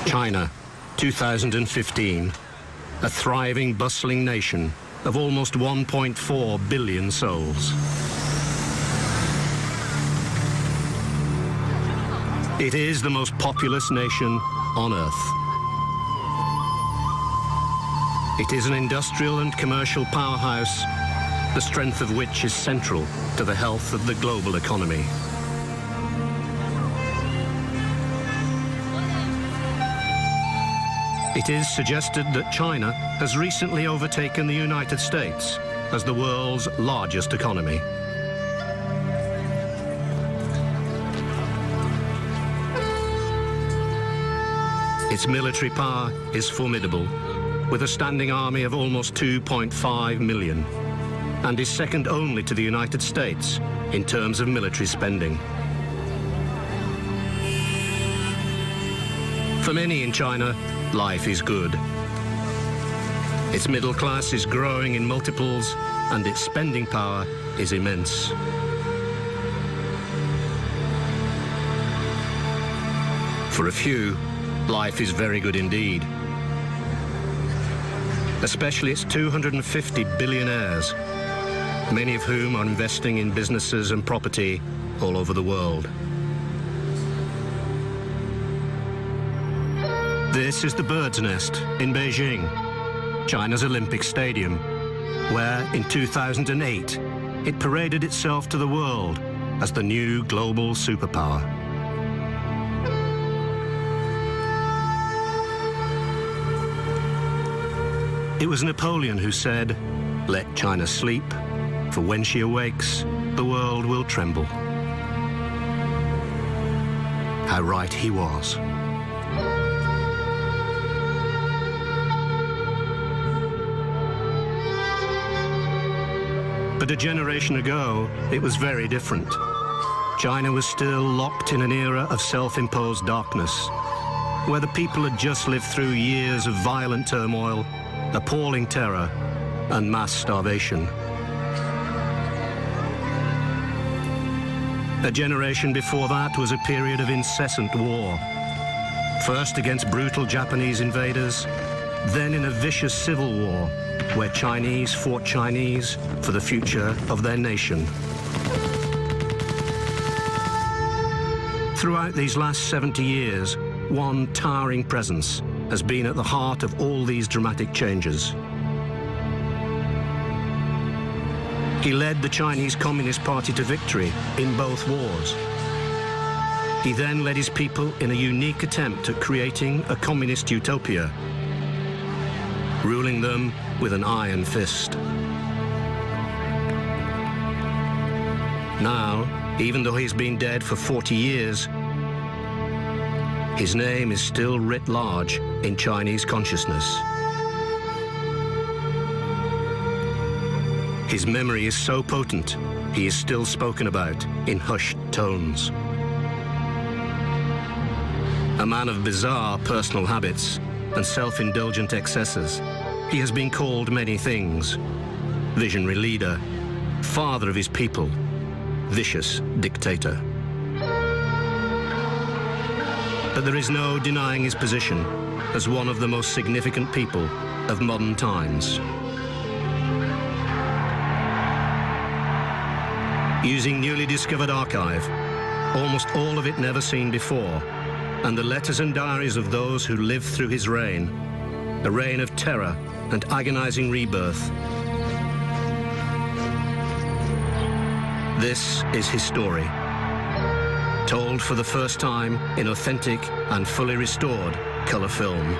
China, 2015, a thriving, bustling nation of almost 1.4 billion souls. It is the most populous nation on Earth. It is an industrial and commercial powerhouse, the strength of which is central to the health of the global economy. It is suggested that China has recently overtaken the United States as the world's largest economy. Its military power is formidable, with a standing army of almost 2.5 million, and is second only to the United States in terms of military spending. For many in China, life is good. Its middle class is growing in multiples, and its spending power is immense. For a few, life is very good indeed, especially its 250 billionaires, many of whom are investing in businesses and property all over the world. This is the Bird's Nest in Beijing, China's Olympic Stadium, where in 2008 it paraded itself to the world as the new global superpower. It was Napoleon who said, "Let China sleep, for when she awakes, the world will tremble." How right he was. But a generation ago, it was very different. China was still locked in an era of self-imposed darkness, where the people had just lived through years of violent turmoil, appalling terror, and mass starvation. A generation before that was a period of incessant war, first against brutal Japanese invaders, then in a vicious civil war, where Chinese fought Chinese for the future of their nation. Throughout these last 70 years, one towering presence has been at the heart of all these dramatic changes. He led the Chinese Communist Party to victory in both wars. He then led his people in a unique attempt at creating a communist utopia, ruling them with an iron fist. Now, even though he's been dead for 40 years, his name is still writ large in Chinese consciousness. His memory is so potent, he is still spoken about in hushed tones. A man of bizarre personal habits and self-indulgent excesses, he has been called many things: visionary leader, father of his people, vicious dictator. But there is no denying his position as one of the most significant people of modern times. Using newly discovered archive, almost all of it never seen before, and the letters and diaries of those who lived through his reign, a reign of terror and agonizing rebirth. This is his story, told for the first time in authentic and fully restored color film.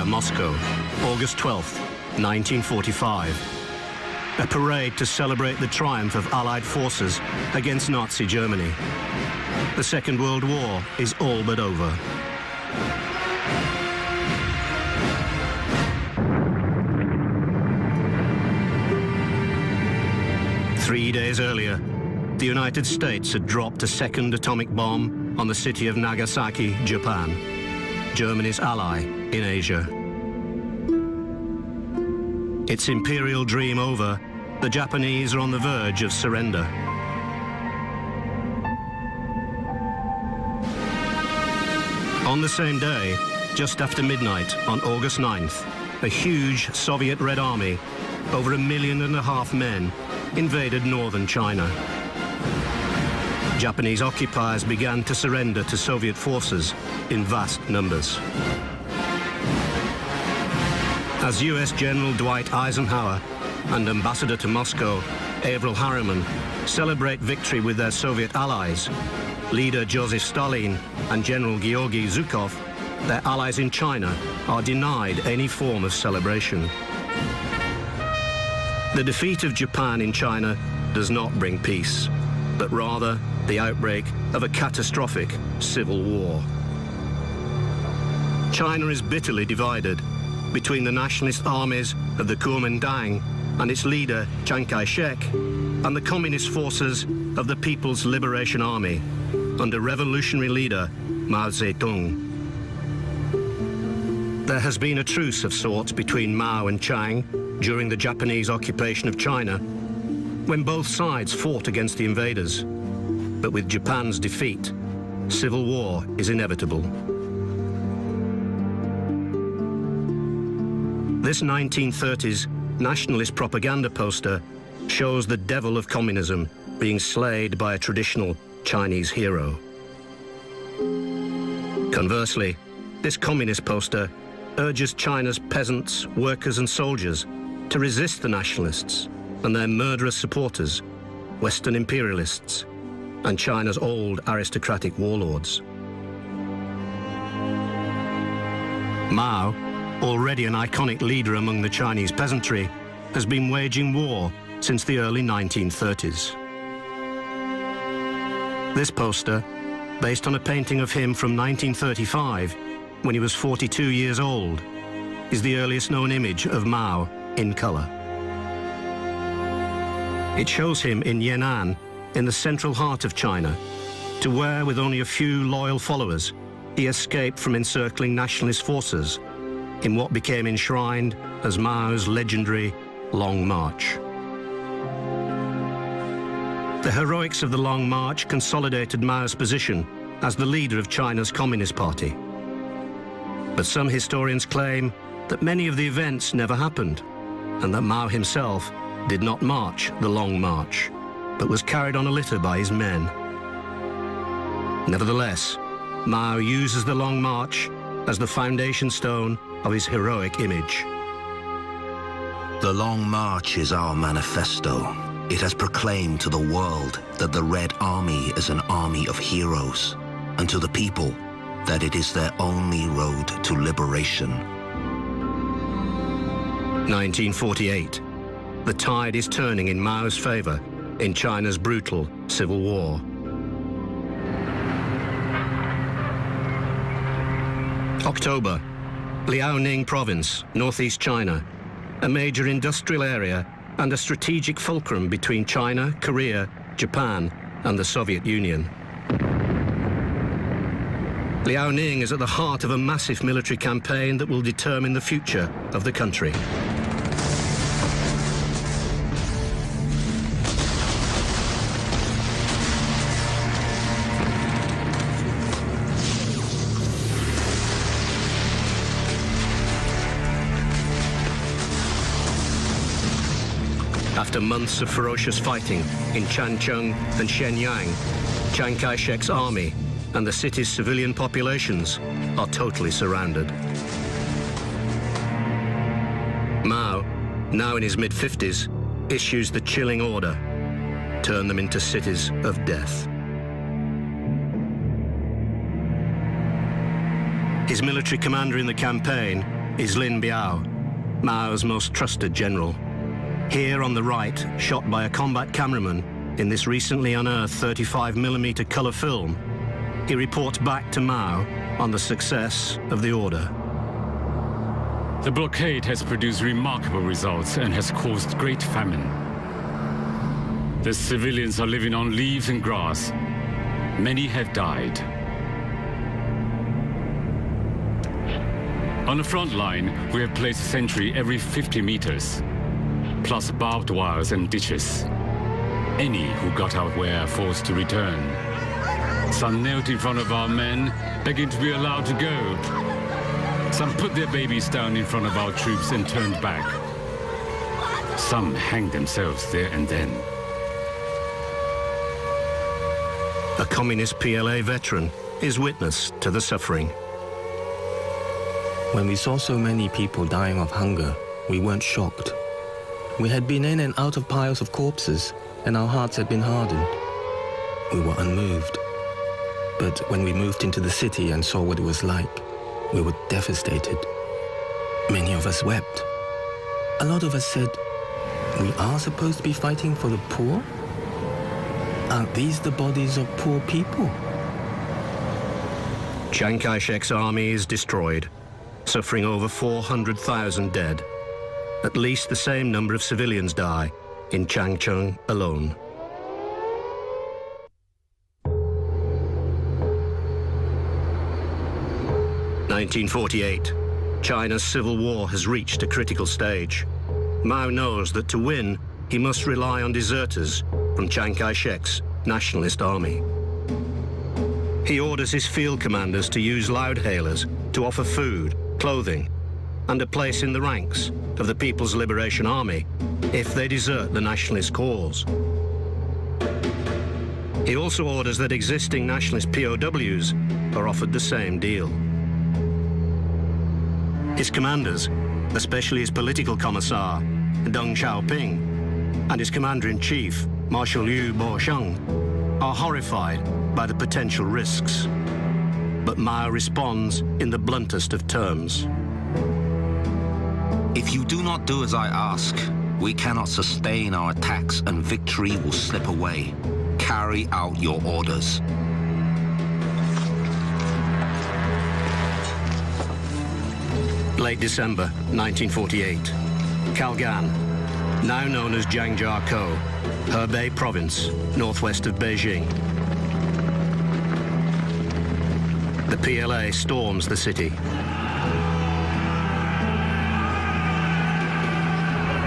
Moscow, August 12th, 1945. A parade to celebrate the triumph of Allied forces against Nazi Germany. The Second World War is all but over. Three days earlier, the United States had dropped a second atomic bomb on the city of Nagasaki, Japan, Germany's ally in Asia. Its imperial dream over, the Japanese are on the verge of surrender. On the same day, just after midnight on August 9th, a huge Soviet Red Army, over 1.5 million men, invaded northern China. Japanese occupiers began to surrender to Soviet forces in vast numbers. As US General Dwight Eisenhower and Ambassador to Moscow, Averell Harriman, celebrate victory with their Soviet allies, leader Joseph Stalin and General Georgy Zhukov, their allies in China, are denied any form of celebration. The defeat of Japan in China does not bring peace, but rather the outbreak of a catastrophic civil war. China is bitterly divided between the nationalist armies of the Kuomintang and its leader, Chiang Kai-shek, and the communist forces of the People's Liberation Army under revolutionary leader Mao Zedong. There has been a truce of sorts between Mao and Chiang during the Japanese occupation of China, when both sides fought against the invaders. But with Japan's defeat, civil war is inevitable. This 1930s nationalist propaganda poster shows the devil of communism being slayed by a traditional Chinese hero. Conversely, this communist poster urges China's peasants, workers and soldiers to resist the nationalists and their murderous supporters, Western imperialists, and China's old aristocratic warlords. Mao, already an iconic leader among the Chinese peasantry, has been waging war since the early 1930s. This poster, based on a painting of him from 1935, when he was 42 years old, is the earliest known image of Mao in color. It shows him in Yan'an, in the central heart of China, to where, with only a few loyal followers, he escaped from encircling nationalist forces in what became enshrined as Mao's legendary Long March. The heroics of the Long March consolidated Mao's position as the leader of China's Communist Party. But some historians claim that many of the events never happened, and that Mao himself did not march the Long March, but was carried on a litter by his men. Nevertheless, Mao uses the Long March as the foundation stone of his heroic image. The Long March is our manifesto. It has proclaimed to the world that the Red Army is an army of heroes, and to the people that it is their only road to liberation. 1948. The tide is turning in Mao's favor in China's brutal civil war. October. Liaoning Province, northeast China, a major industrial area and a strategic fulcrum between China, Korea, Japan, and the Soviet Union. Liaoning is at the heart of a massive military campaign that will determine the future of the country. After months of ferocious fighting in Changchun and Shenyang, Chiang Kai-shek's army and the city's civilian populations are totally surrounded. Mao, now in his mid-50s, issues the chilling order: turn them into cities of death. His military commander in the campaign, is Lin Biao, Mao's most trusted general. Here on the right, shot by a combat cameraman in this recently unearthed 35mm colour film, he reports back to Mao on the success of the order. The blockade has produced remarkable results and has caused great famine. The civilians are living on leaves and grass. Many have died. On the front line, we have placed a sentry every 50 meters, plus barbed wires and ditches. Any who got out were forced to return. Some knelt in front of our men, begging to be allowed to go. Some put their babies down in front of our troops and turned back. Some hanged themselves there and then. A communist PLA veteran is witness to the suffering. When we saw so many people dying of hunger, we weren't shocked. We had been in and out of piles of corpses, and our hearts had been hardened. We were unmoved. But when we moved into the city and saw what it was like, we were devastated. Many of us wept. A lot of us said, we are supposed to be fighting for the poor? Aren't these the bodies of poor people? Chiang Kai-shek's army is destroyed, suffering over 400,000 dead. At least the same number of civilians die in Changchun alone. (1948). China's civil war has reached a critical stage. Mao knows that to win, he must rely on deserters from Chiang Kai-shek's nationalist army. He orders his field commanders to use loudhailers to offer food, clothing, and a place in the ranks of the People's Liberation Army if they desert the nationalist cause. He also orders that existing nationalist POWs are offered the same deal. His commanders, especially his political commissar, Deng Xiaoping, and his commander-in-chief, Marshal Liu Bosheng, are horrified by the potential risks. But Mao responds in the bluntest of terms. If you do not do as I ask, we cannot sustain our attacks and victory will slip away. Carry out your orders. Late December 1948. Kalgan, now known as Jiangjiakou, Hebei province, northwest of Beijing. The PLA storms the city.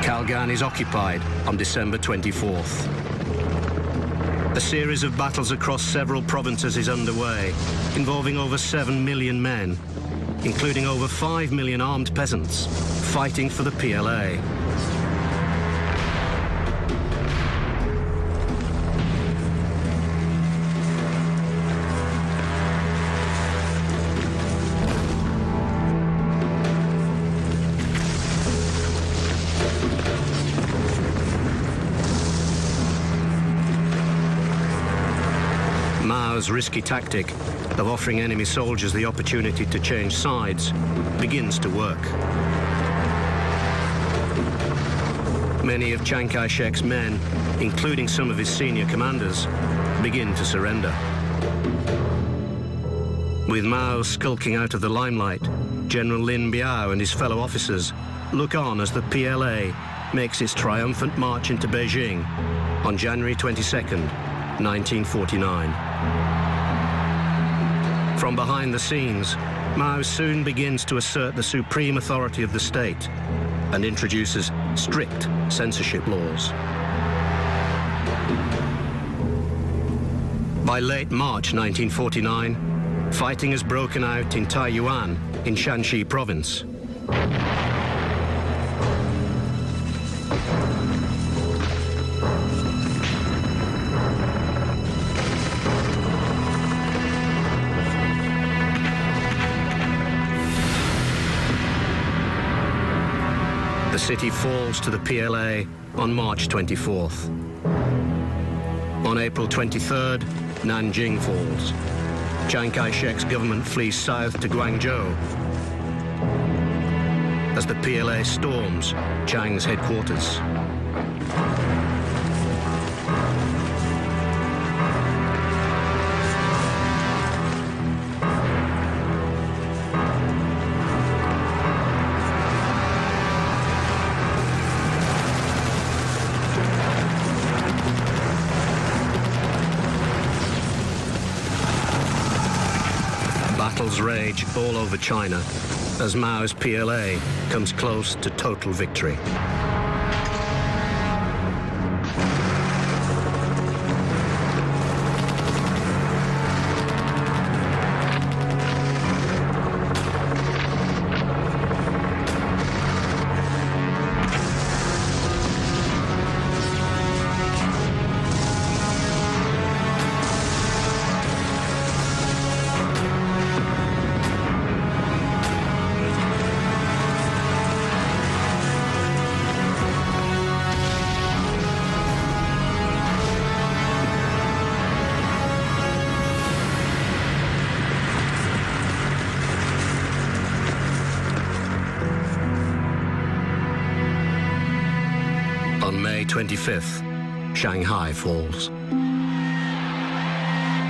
Kalgan is occupied on December 24th. A series of battles across several provinces is underway, involving over 7 million men, including over 5 million armed peasants, fighting for the PLA. Mao's risky tactic of offering enemy soldiers the opportunity to change sides begins to work. Many of Chiang Kai-shek's men, including some of his senior commanders, begin to surrender. With Mao skulking out of the limelight, General Lin Biao and his fellow officers look on as the PLA makes its triumphant march into Beijing on January 22nd, 1949. From behind the scenes, Mao soon begins to assert the supreme authority of the state and introduces strict censorship laws. By late March 1949, fighting has broken out in Taiyuan in Shanxi province. The city falls to the PLA on March 24th. On April 23rd, Nanjing falls. Chiang Kai-shek's government flees south to Guangzhou. as the PLA storms Chiang's headquarters. Battles rage all over China as Mao's PLA comes close to total victory. On May 25th, Shanghai falls.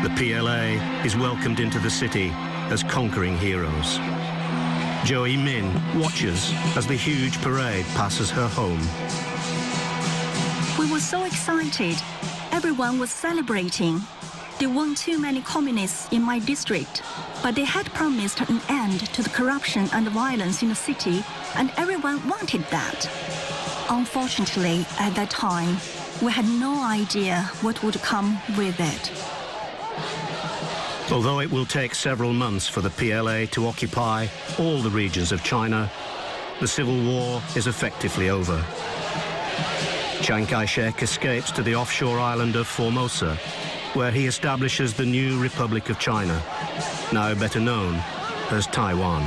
The PLA is welcomed into the city as conquering heroes. Zhou Yimin watches as the huge parade passes her home. We were so excited. Everyone was celebrating. There weren't too many communists in my district, but they had promised an end to the corruption and the violence in the city, and everyone wanted that. Unfortunately, at that time, we had no idea what would come with it. Although it will take several months for the PLA to occupy all the regions of China, the civil war is effectively over. Chiang Kai-shek escapes to the offshore island of Formosa, where he establishes the new Republic of China, now better known as Taiwan.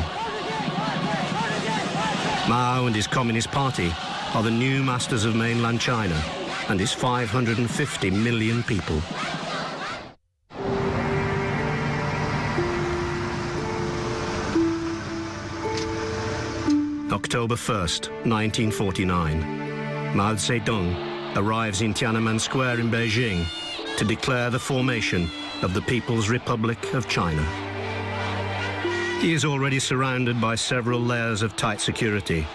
Mao and his Communist Party are the new masters of mainland China and its 550 million people. October 1st, 1949. Mao Zedong arrives in Tiananmen Square in Beijing to declare the formation of the People's Republic of China. He is already surrounded by several layers of tight security,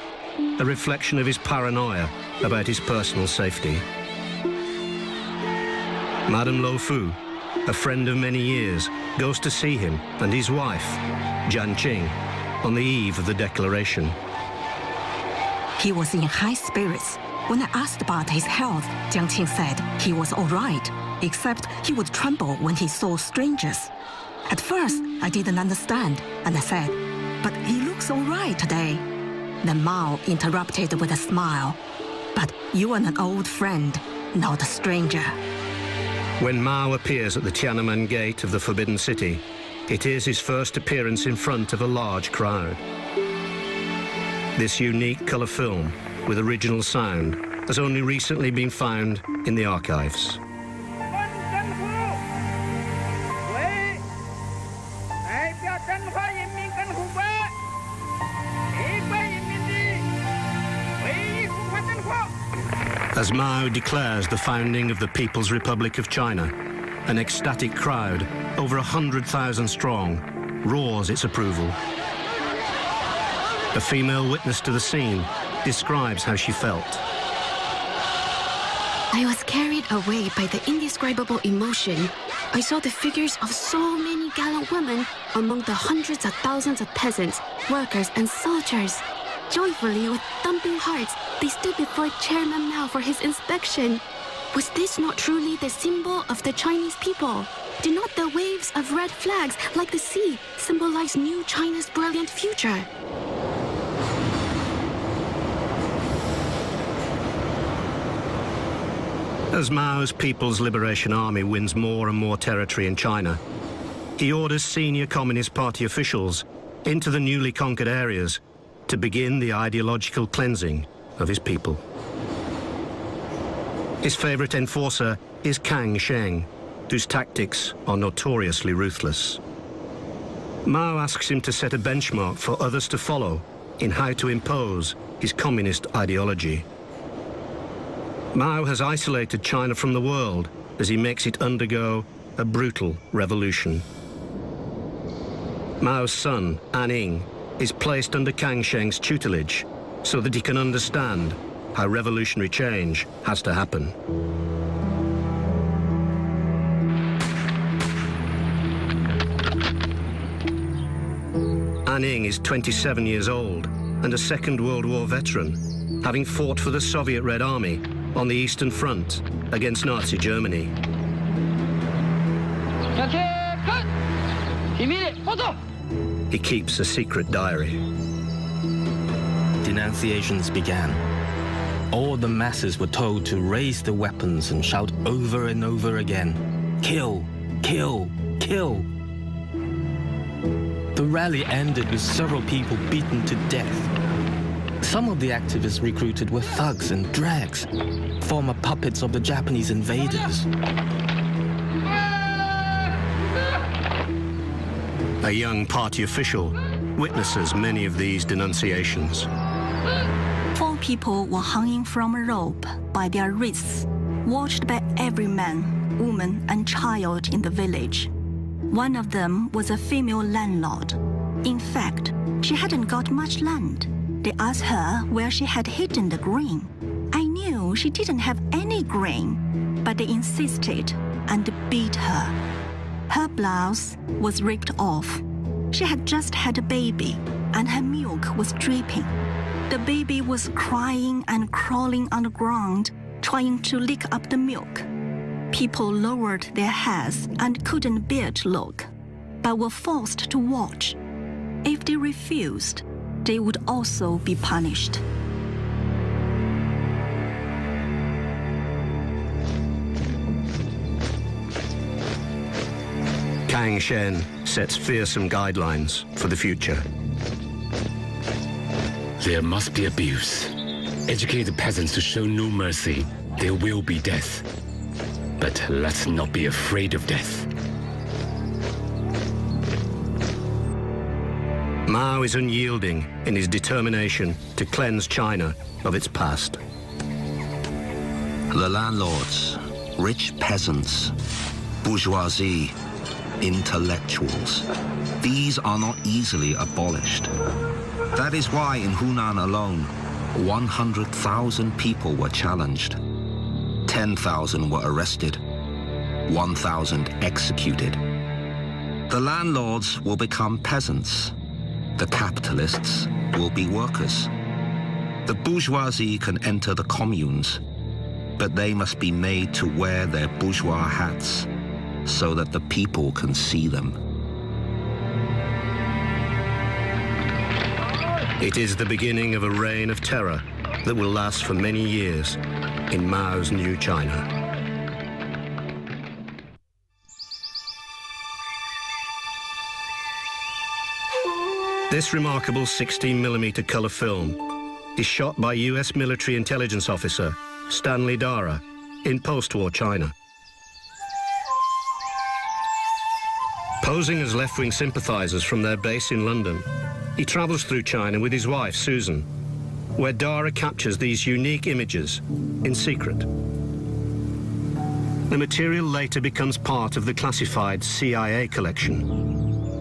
a reflection of his paranoia about his personal safety. Madame Lo Fu, a friend of many years, goes to see him and his wife, Jian Qing, on the eve of the declaration. He was in high spirits. When I asked about his health, Jiang Qing said he was all right, except he would tremble when he saw strangers. At first, I didn't understand, and I said, "But he looks all right today." Then Mao interrupted with a smile. "But you are an old friend, not a stranger." When Mao appears at the Tiananmen Gate of the Forbidden City, it is his first appearance in front of a large crowd. This unique colour film with original sound has only recently been found in the archives. As Mao declares the founding of the People's Republic of China, an ecstatic crowd, over 100,000 strong, roars its approval. A female witness to the scene describes how she felt. I was carried away by the indescribable emotion. I saw the figures of so many gallant women among the hundreds of thousands of peasants, workers, and soldiers. Joyfully, with thumping hearts, they stood before Chairman Mao for his inspection. Was this not truly the symbol of the Chinese people? Did not the waves of red flags, like the sea, symbolize new China's brilliant future? As Mao's People's Liberation Army wins more and more territory in China, he orders senior Communist Party officials into the newly conquered areas to begin the ideological cleansing of his people. His favorite enforcer is Kang Sheng, whose tactics are notoriously ruthless. Mao asks him to set a benchmark for others to follow in how to impose his communist ideology. Mao has isolated China from the world as he makes it undergo a brutal revolution. Mao's son, Anning, is placed under Kang Sheng's tutelage so that he can understand how revolutionary change has to happen. Anning is 27 years old and a Second World War veteran, having fought for the Soviet Red Army on the Eastern Front against Nazi Germany. He keeps a secret diary. Denunciations began. All the masses were told to raise their weapons and shout over and over again, "Kill, kill, kill." The rally ended with several people beaten to death. Some of the activists recruited were thugs and drags, former puppets of the Japanese invaders. A young party official witnesses many of these denunciations. 4 people were hanging from a rope by their wrists, watched by every man, woman, and child in the village. One of them was a female landlord. In fact, she hadn't got much land. They asked her where she had hidden the grain. I knew she didn't have any grain, but they insisted and beat her. Her blouse was ripped off. She had just had a baby, and her milk was dripping. The baby was crying and crawling on the ground, trying to lick up the milk. People lowered their heads and couldn't bear to look, but were forced to watch. If they refused, they would also be punished. Kang Sheng sets fearsome guidelines for the future. There must be abuse. Educate the peasants to show no mercy. There will be death. But let's not be afraid of death. Mao is unyielding in his determination to cleanse China of its past. The landlords, rich peasants, bourgeoisie, intellectuals, these are not easily abolished. That is why in Hunan alone, 100,000 people were challenged. 10,000 were arrested, 1,000 executed. The landlords will become peasants. The capitalists will be workers. The bourgeoisie can enter the communes, but they must be made to wear their bourgeois hats so that the people can see them. It is the beginning of a reign of terror that will last for many years in Mao's new China. This remarkable 16mm colour film is shot by US military intelligence officer Stanley Dara in post-war China. Posing as left-wing sympathisers from their base in London, he travels through China with his wife, Susan, where Dara captures these unique images in secret. The material later becomes part of the classified CIA collection.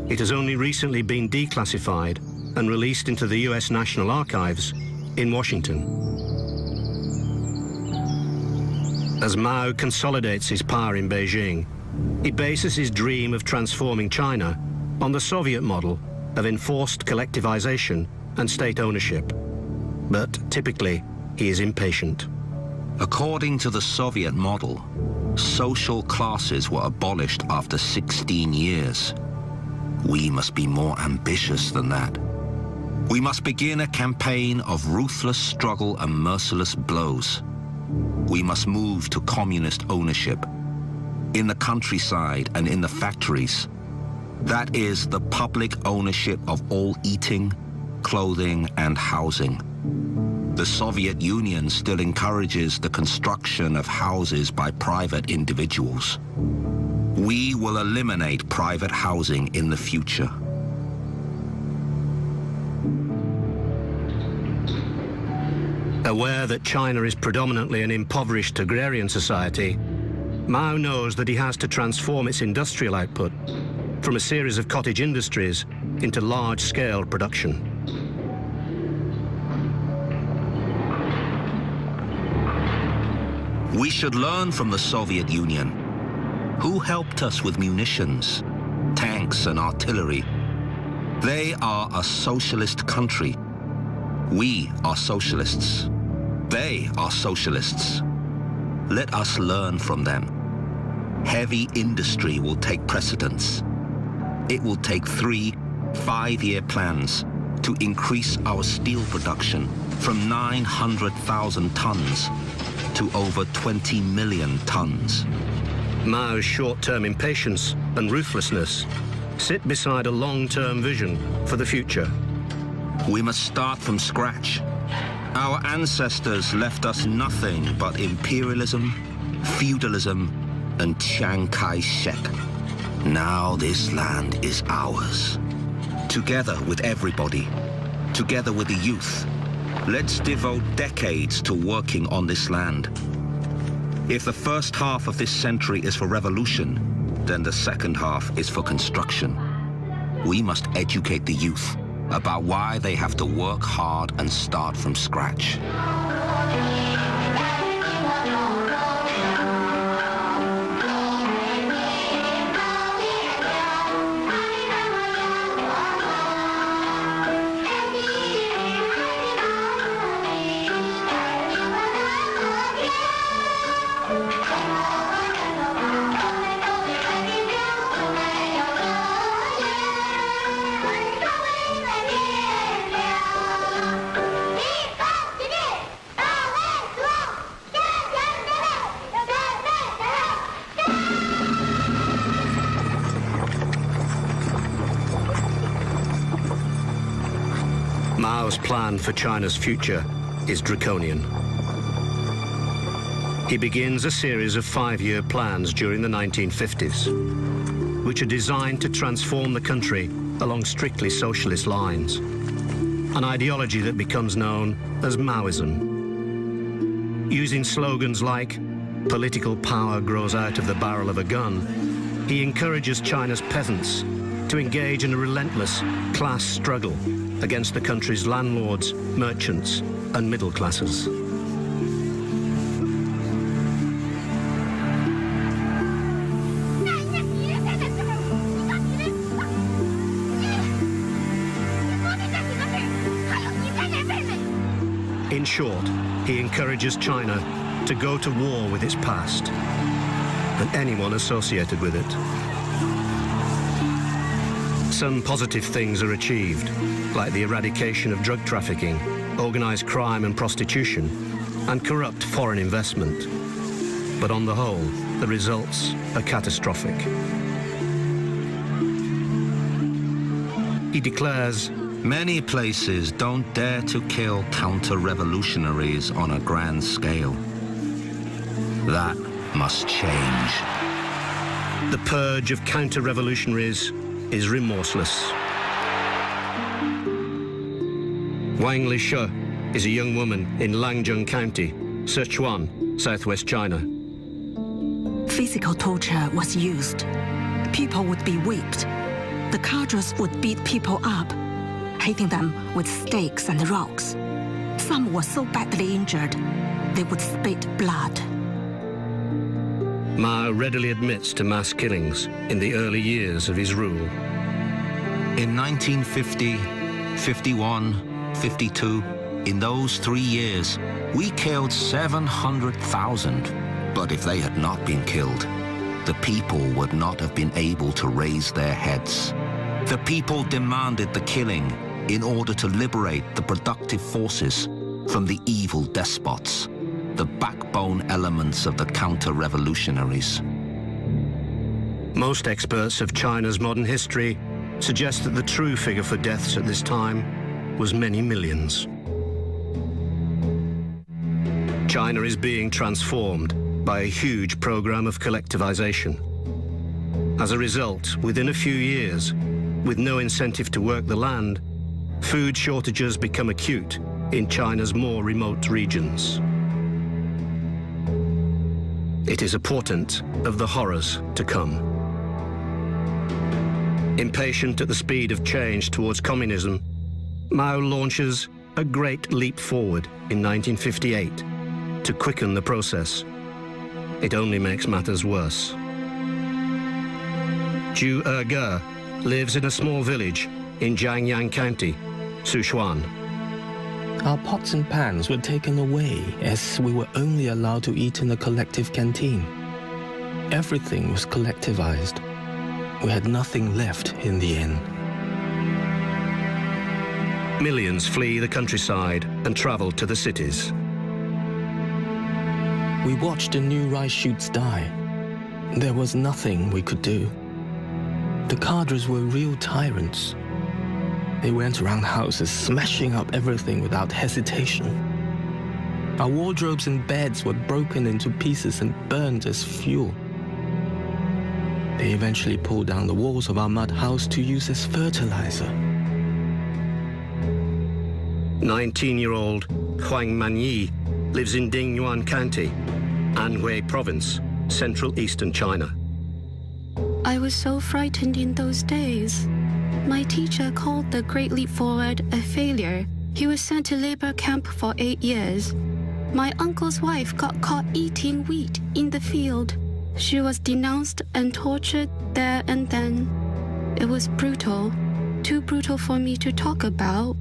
It has only recently been declassified and released into the US National Archives in Washington. As Mao consolidates his power in Beijing, he bases his dream of transforming China on the Soviet model of enforced collectivization and state ownership. But typically, he is impatient. According to the Soviet model, social classes were abolished after 16 years. We must be more ambitious than that. We must begin a campaign of ruthless struggle and merciless blows. We must move to communist ownership in the countryside and in the factories. That is the public ownership of all eating, clothing, and housing. The Soviet Union still encourages the construction of houses by private individuals. We will eliminate private housing in the future. Aware that China is predominantly an impoverished agrarian society, Mao knows that he has to transform its industrial output from a series of cottage industries into large-scale production. We should learn from the Soviet Union. Who helped us with munitions, tanks and artillery? They are a socialist country. We are socialists. They are socialists. Let us learn from them. Heavy industry will take precedence. It will take 3 5-year plans to increase our steel production from 900,000 tons to over 20 million tons. Mao's short-term impatience and ruthlessness sit beside a long-term vision for the future. We must start from scratch. Our ancestors left us nothing but imperialism, feudalism, and Chiang Kai-shek. Now this land is ours. Together with everybody, together with the youth, let's devote decades to working on this land. If the first half of this century is for revolution, then the second half is for construction. We must educate the youth about why they have to work hard and start from scratch. Mao's plan for China's future is draconian. He begins a series of 5-year plans during the 1950s, which are designed to transform the country along strictly socialist lines, an ideology that becomes known as Maoism. Using slogans like, "Political power grows out of the barrel of a gun," he encourages China's peasants to engage in a relentless class struggle against the country's landlords, merchants, and middle classes. In short, he encourages China to go to war with its past and anyone associated with it. Some positive things are achieved, like the eradication of drug trafficking, organized crime and prostitution, and corrupt foreign investment. But on the whole, the results are catastrophic. He declares, "Many places don't dare to kill counter-revolutionaries on a grand scale. That must change." the purge of counter-revolutionaries is remorseless. Wang Lishe is a young woman in Langjung County, Sichuan, southwest China. Physical torture was used. People would be whipped. The cadres would beat people up, hitting them with stakes and rocks. Some were so badly injured, they would spit blood. Mao readily admits to mass killings in the early years of his rule. In 1950, 51, 52, in those 3 years, we killed 700,000. But if they had not been killed, the people would not have been able to raise their heads. The people demanded the killing in order to liberate the productive forces from the evil despots, the backbone elements of the counter-revolutionaries. Most experts of China's modern history suggest that the true figure for deaths at this time was many millions. China is being transformed by a huge program of collectivization. As a result, within a few years, with no incentive to work the land, food shortages become acute in China's more remote regions. It is a portent of the horrors to come. Impatient at the speed of change towards communism, Mao launches a great leap forward in 1958 to quicken the process. It only makes matters worse. Zhu Erge lives in a small village in Jiangyang County, Sichuan. Our pots and pans were taken away as we were only allowed to eat in a collective canteen. Everything was collectivized. We had nothing left in the end. Millions flee the countryside and travel to the cities. We watched the new rice shoots die. There was nothing we could do. The cadres were real tyrants. They went around houses smashing up everything without hesitation. Our wardrobes and beds were broken into pieces and burned as fuel. They eventually pulled down the walls of our mud house to use as fertilizer. 19-year-old Huang Manyi lives in Dingyuan County, Anhui Province, central eastern China. I was so frightened in those days. My teacher called the Great Leap Forward a failure. He was sent to labor camp for 8 years. My uncle's wife got caught eating wheat in the field. She was denounced and tortured there and then. It was brutal, too brutal for me to talk about.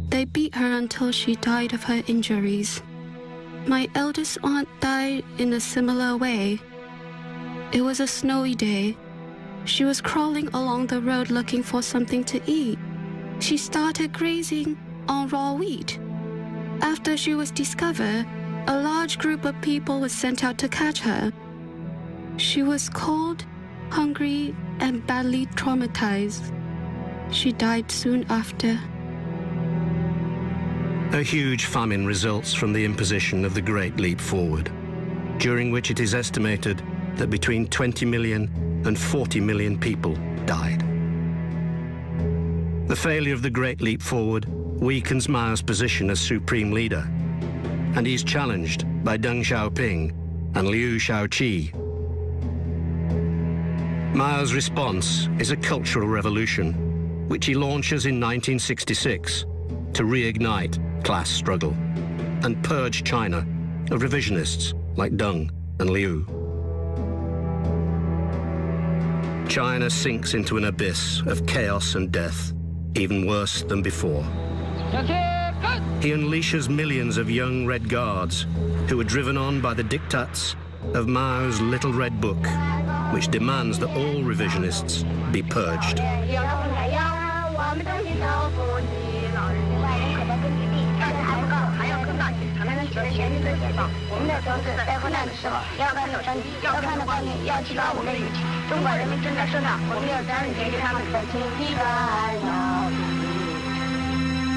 They beat her until she died of her injuries. My eldest aunt died in a similar way. It was a snowy day. She was crawling along the road looking for something to eat. She started grazing on raw wheat. After she was discovered, a large group of people was sent out to catch her. She was cold, hungry, and badly traumatized. She died soon after. A huge famine results from the imposition of the Great Leap Forward, during which it is estimated that between 20 million and 40 million people died. The failure of the Great Leap Forward weakens Mao's position as supreme leader, and he is challenged by Deng Xiaoping and Liu Shaoqi. Mao's response is a cultural revolution, which he launches in 1966 to reignite class struggle and purge China of revisionists like Deng and Liu. China sinks into an abyss of chaos and death, even worse than before. He unleashes millions of young Red Guards who are driven on by the diktats of Mao's Little Red Book, which demands that all revisionists be purged.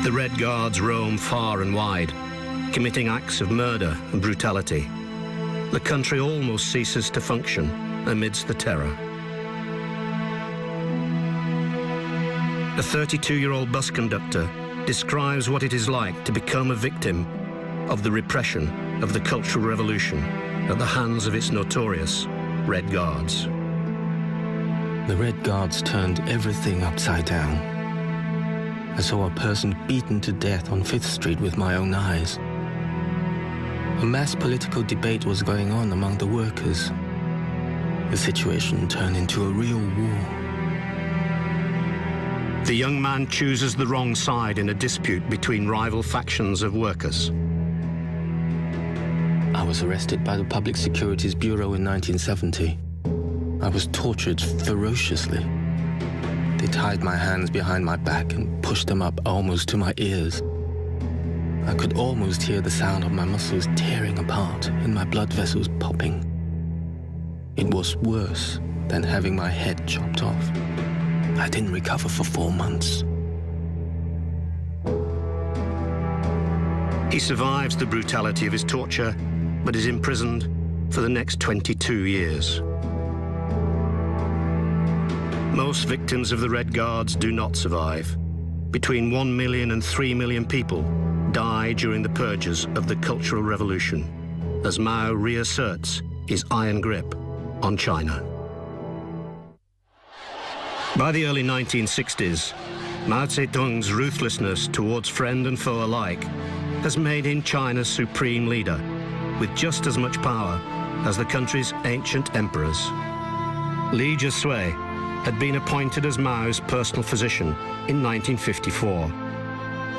The Red Guards roam far and wide, committing acts of murder and brutality. The country almost ceases to function amidst the terror. A 32-year-old bus conductor describes what it is like to become a victim of the repression of the Cultural Revolution at the hands of its notorious Red Guards. The Red Guards turned everything upside down. I saw a person beaten to death on 5th Street with my own eyes. A mass political debate was going on among the workers. The situation turned into a real war. The young man chooses the wrong side in a dispute between rival factions of workers. I was arrested by the Public Securities Bureau in 1970. I was tortured ferociously. They tied my hands behind my back and pushed them up almost to my ears. I could almost hear the sound of my muscles tearing apart and my blood vessels popping. It was worse than having my head chopped off. I didn't recover for 4 months. He survives the brutality of his torture, but is imprisoned for the next 22 years. Most victims of the Red Guards do not survive. Between 1 million and 3 million people die die during the purges of the Cultural Revolution, as Mao reasserts his iron grip on China. By the early 1960s, Mao Zedong's ruthlessness towards friend and foe alike has made him China's supreme leader, with just as much power as the country's ancient emperors. Li Zhisui had been appointed as Mao's personal physician in 1954.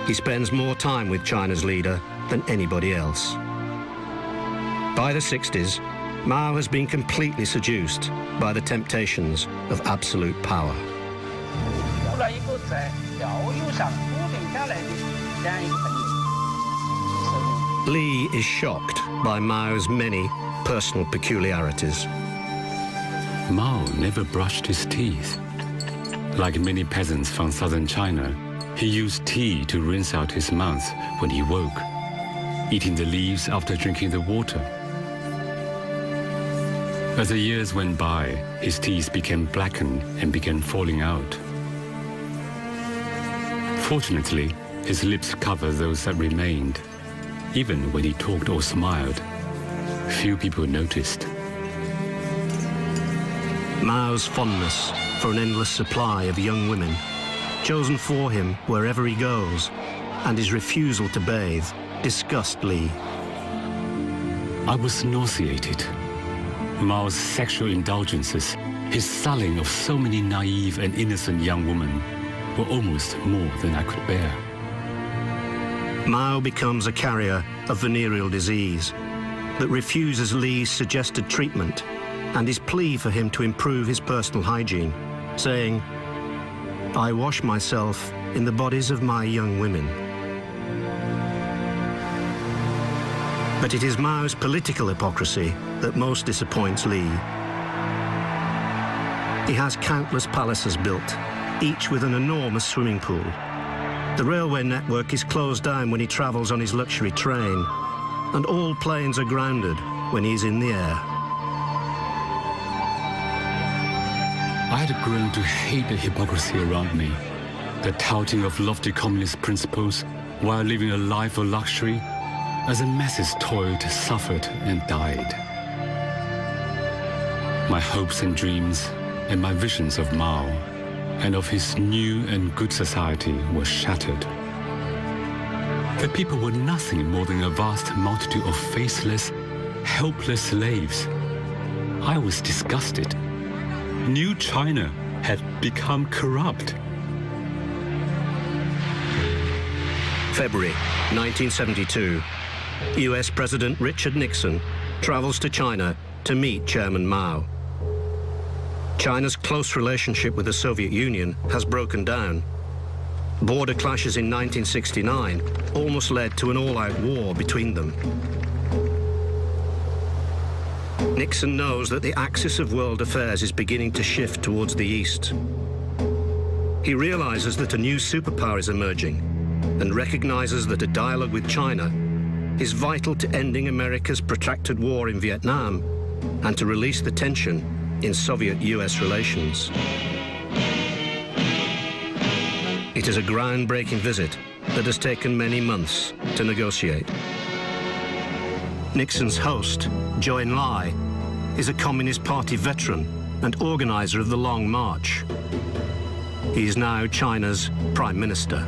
He spends more time with China's leader than anybody else. By the 60s, Mao has been completely seduced by the temptations of absolute power. Li is shocked by Mao's many personal peculiarities. Mao never brushed his teeth. Like many peasants from southern China, he used tea to rinse out his mouth when he woke, eating the leaves after drinking the water. As the years went by, his teeth became blackened and began falling out. Fortunately, his lips covered those that remained. Even when he talked or smiled, few people noticed. Mao's fondness for an endless supply of young women, chosen for him wherever he goes, and his refusal to bathe disgust Li. I was nauseated. Mao's sexual indulgences, his sullying of so many naive and innocent young women, were almost more than I could bear. Mao becomes a carrier of venereal disease that refuses Li's suggested treatment and his plea for him to improve his personal hygiene, saying, "I wash myself in the bodies of my young women." But it is Mao's political hypocrisy that most disappoints Li. He has countless palaces built, each with an enormous swimming pool. The railway network is closed down when he travels on his luxury train, and all planes are grounded when he's in the air. I had grown to hate the hypocrisy around me, the touting of lofty communist principles while living a life of luxury, as the masses toiled, suffered, and died. My hopes and dreams and my visions of Mao and of his new and good society were shattered. The people were nothing more than a vast multitude of faceless, helpless slaves. I was disgusted. New China had become corrupt. February 1972, US President Richard Nixon travels to China to meet Chairman Mao. China's close relationship with the Soviet Union has broken down. Border clashes in 1969 almost led to an all-out war between them. Nixon knows that the axis of world affairs is beginning to shift towards the east. He realizes that a new superpower is emerging and recognizes that a dialogue with China is vital to ending America's protracted war in Vietnam and to release the tension in Soviet-US relations. It is a groundbreaking visit that has taken many months to negotiate. Nixon's host, Zhou Enlai, is a Communist Party veteran and organizer of the Long March. He is now China's Prime Minister.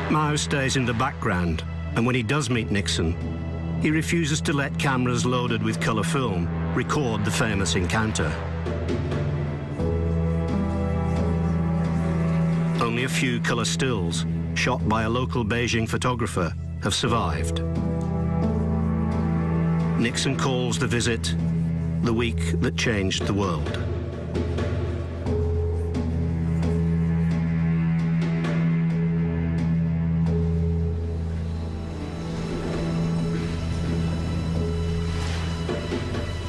Mao stays in the background, and when he does meet Nixon, he refuses to let cameras loaded with color film record the famous encounter. Only a few color stills, shot by a local Beijing photographer, have survived. Nixon calls the visit the week that changed the world.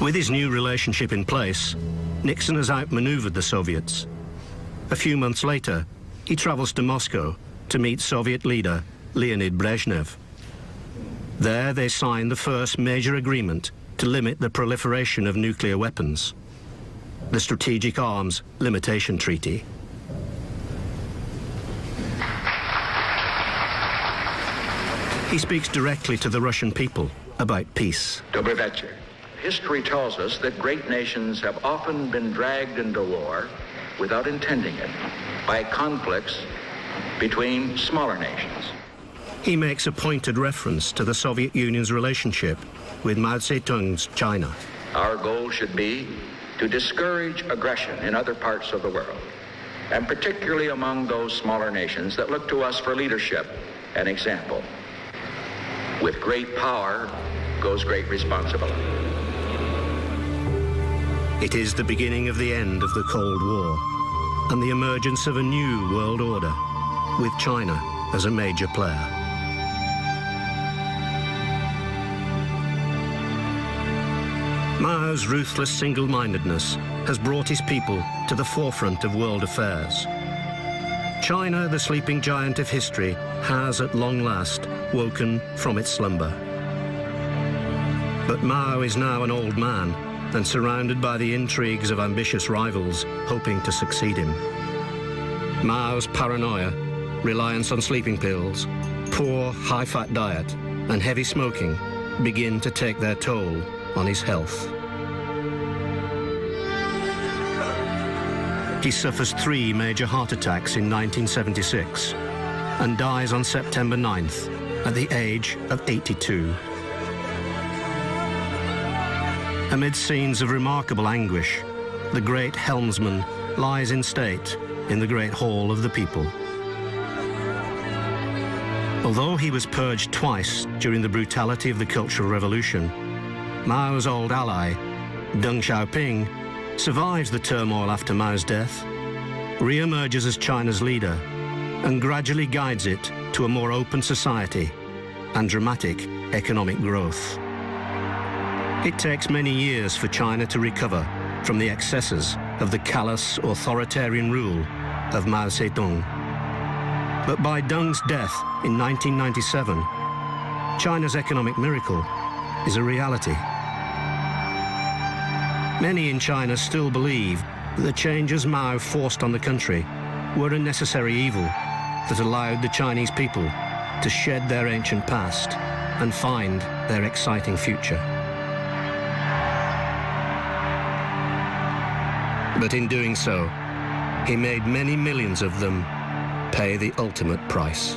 With his new relationship in place, Nixon has outmaneuvered the Soviets. A few months later, he travels to Moscow to meet Soviet leader Leonid Brezhnev. There they sign the first major agreement to limit the proliferation of nuclear weapons, the Strategic Arms Limitation Treaty. He speaks directly to the Russian people about peace. Dobry вечер. History tells us that great nations have often been dragged into war without intending it by conflicts between smaller nations. He makes a pointed reference to the Soviet Union's relationship with Mao Zedong's China. Our goal should be to discourage aggression in other parts of the world, and particularly among those smaller nations that look to us for leadership and example. With great power goes great responsibility. It is the beginning of the end of the Cold War and the emergence of a new world order, with China as a major player. Mao's ruthless single-mindedness has brought his people to the forefront of world affairs. China, the sleeping giant of history, has at long last woken from its slumber. But Mao is now an old man and surrounded by the intrigues of ambitious rivals hoping to succeed him. Mao's paranoia, reliance on sleeping pills, poor high-fat diet and heavy smoking begin to take their toll on his health. He suffers 3 major heart attacks in 1976 and dies on September 9th at the age of 82. Amid scenes of remarkable anguish, the great helmsman lies in state in the Great Hall of the People. Although he was purged twice during the brutality of the Cultural Revolution, Mao's old ally, Deng Xiaoping, survives the turmoil after Mao's death, re-emerges as China's leader, and gradually guides it to a more open society and dramatic economic growth. It takes many years for China to recover from the excesses of the callous, authoritarian rule of Mao Zedong. But by Deng's death in 1997, China's economic miracle is a reality. Many in China still believe that the changes Mao forced on the country were a necessary evil that allowed the Chinese people to shed their ancient past and find their exciting future. But in doing so, he made many millions of them pay the ultimate price.